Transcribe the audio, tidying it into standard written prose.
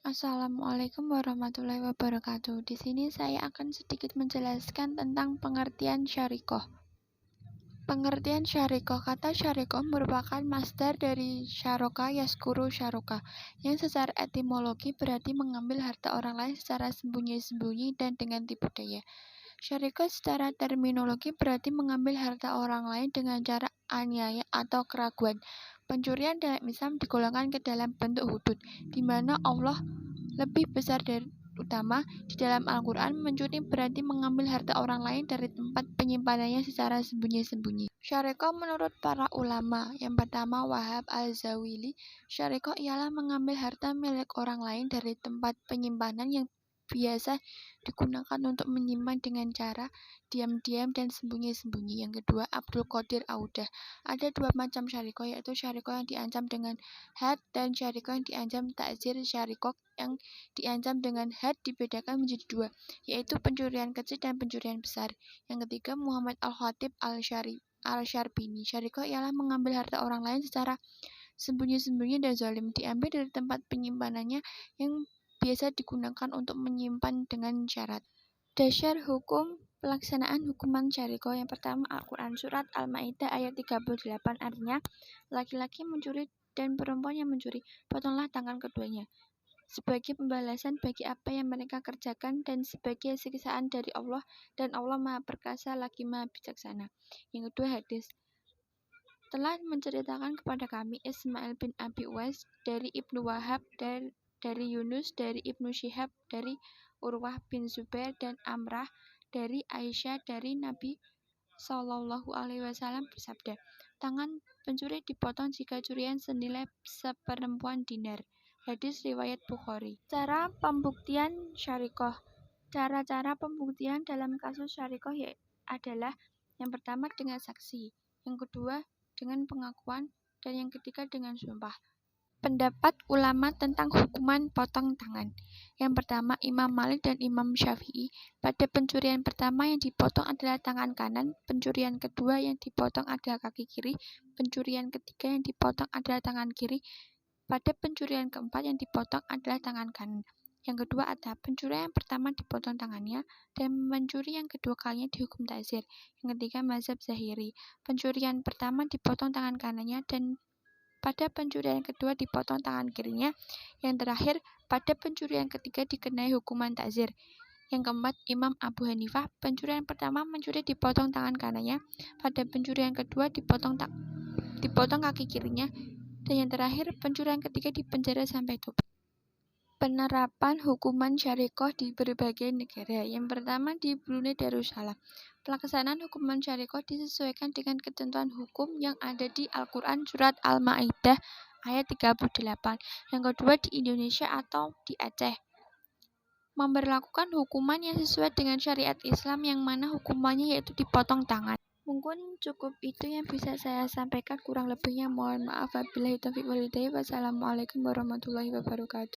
Assalamualaikum warahmatullahi wabarakatuh. Di sini saya akan sedikit menjelaskan tentang pengertian syarikoh. Pengertian syarikoh, kata syarikoh merupakan masdar dari syaroka yaskuru syaroka, yang secara etimologi berarti mengambil harta orang lain secara sembunyi-sembunyi dan dengan tipu daya. Syarikoh secara terminologi berarti mengambil harta orang lain dengan cara aniaya atau keraguan. Pencurian dalam Islam digolongkan ke dalam bentuk hudud, di mana Allah lebih besar dari utama. Di dalam Al-Quran, mencuri berarti mengambil harta orang lain dari tempat penyimpanannya secara sembunyi-sembunyi. Syarikoh menurut para ulama, yang pertama Wahab al-Zawili, syarikoh ialah mengambil harta milik orang lain dari tempat penyimpanan yang biasa digunakan untuk menyimpan dengan cara diam-diam dan sembunyi-sembunyi. Yang kedua, Abdul Qadir Audah. Ada dua macam syarikoh, yaitu syarikoh yang diancam dengan had dan syarikoh yang diancam ta'zir. Syarikoh yang diancam dengan had dibedakan menjadi dua, yaitu pencurian kecil dan pencurian besar. Yang ketiga, Muhammad Al-Khatib Al-Syarbini. Syarikoh ialah mengambil harta orang lain secara sembunyi-sembunyi dan zalim, diambil dari tempat penyimpanannya yang biasa digunakan untuk menyimpan dengan syarat. Dasar hukum pelaksanaan hukuman syarikoh. Yang pertama, Al-Quran Surat Al-Ma'idah ayat 38, artinya laki-laki mencuri dan perempuan yang mencuri, potonglah tangan keduanya sebagai pembalasan bagi apa yang mereka kerjakan dan sebagai siksaan dari Allah, dan Allah Maha Perkasa lagi Maha Bijaksana. Yang kedua, hadis telah menceritakan kepada kami Ismail bin Abi Uwais dari Ibnu Wahab, dari Yunus, dari Ibnu Syihab, dari Urwah bin Zubair dan Amrah dari Aisyah, dari Nabi Shallallahu Alaihi Wasallam bersabda, tangan pencuri dipotong jika curian senilai seperempuan dinar. Hadis riwayat Bukhari. Cara pembuktian syarikoh. Cara-cara pembuktian dalam kasus syarikoh adalah yang pertama dengan saksi, yang kedua dengan pengakuan, dan yang ketiga dengan sumpah. Pendapat ulama tentang hukuman potong tangan. Yang pertama, Imam Malik dan Imam Syafi'i. Pada pencurian pertama yang dipotong adalah tangan kanan, pencurian kedua yang dipotong adalah kaki kiri, pencurian ketiga yang dipotong adalah tangan kiri, pada pencurian keempat yang dipotong adalah tangan kanan. Yang kedua adalah pencurian yang pertama dipotong tangannya, dan pencuri yang kedua kalinya dihukum ta'zir. Yang ketiga, mazhab Zahiri. Pencurian pertama dipotong tangan kanannya, dan pada pencurian kedua dipotong tangan kirinya. Yang terakhir, pada pencurian ketiga dikenai hukuman ta'zir. Yang keempat, Imam Abu Hanifah. Pencurian pertama mencuri dipotong tangan kanannya, pada pencurian kedua dipotong kaki kirinya, dan yang terakhir pencurian ketiga dipenjara sampai tobat. Penerapan hukuman syarikoh di berbagai negara. Yang pertama, di Brunei Darussalam. Pelaksanaan hukuman syarikoh disesuaikan dengan ketentuan hukum yang ada di Al-Quran Surat Al-Ma'idah ayat 38. Yang kedua, di Indonesia atau di Aceh. Memberlakukan hukuman yang sesuai dengan syariat Islam, yang mana hukumannya yaitu dipotong tangan. Mungkin cukup itu yang bisa saya sampaikan, kurang lebihnya mohon maaf. Wabillahi taufiq wal hidayah. Wassalamualaikum warahmatullahi wabarakatuh.